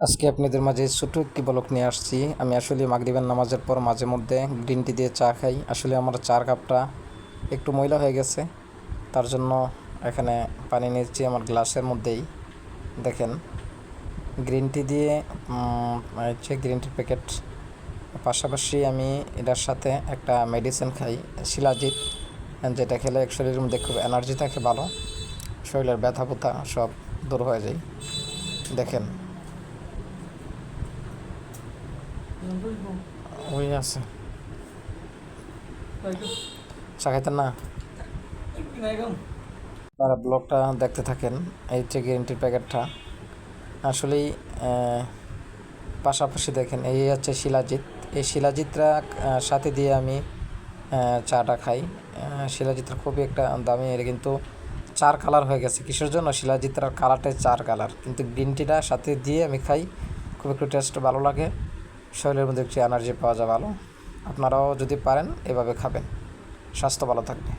আজকে আপনাদের মাঝে ছোট একটি বলক নিয়ে আসছি। আমি আসলে মাগরিবের নামাজের পর মাঝে মধ্যে গ্রিন টি দিয়ে চা খাই। আসলে আমার চার কাপটা একটু ময়লা হয়ে গেছে, তার জন্য এখানে পানি নিচ্ছি আমার গ্লাসের মধ্যেই। দেখেন, গ্রিন টি দিয়ে হচ্ছে গ্রিন টির প্যাকেট। পাশাপাশি আমি এটার সাথে একটা মেডিসিন খাই, শিলাজিৎ, যেটা খেলে শরীরের মধ্যে খুব এনার্জি থাকে, ভালো, শরীরের ব্যথা ব্যথা সব দূর হয়ে যায়। দেখেন, ওই আছে, চা খাইতেন না? আপনারা ব্লগটা দেখতে থাকেন। এই যে গ্যারেন্টির প্যাকেটটা আসলেই পাশাপাশি দেখেন, এই হচ্ছে শিলাজিৎ। এই শিলাজিৎটা সাথে দিয়ে আমি চাটা খাই। শিলাজিৎটা খুবই একটা দামি, এটা কিন্তু চার কালার হয়ে গেছে। কিসের জন্য? শিলাজিৎটার কালারটাই চার কালার, কিন্তু গ্রিন টিটা সাথে দিয়ে আমি খাই, খুব একটু টেস্ট ভালো লাগে, শরীরের মধ্যে একটু এনার্জি পাওয়া যায় ভালো। আপনারাও যদি পারেন এভাবে খাবেন, স্বাস্থ্য ভালো থাকবে।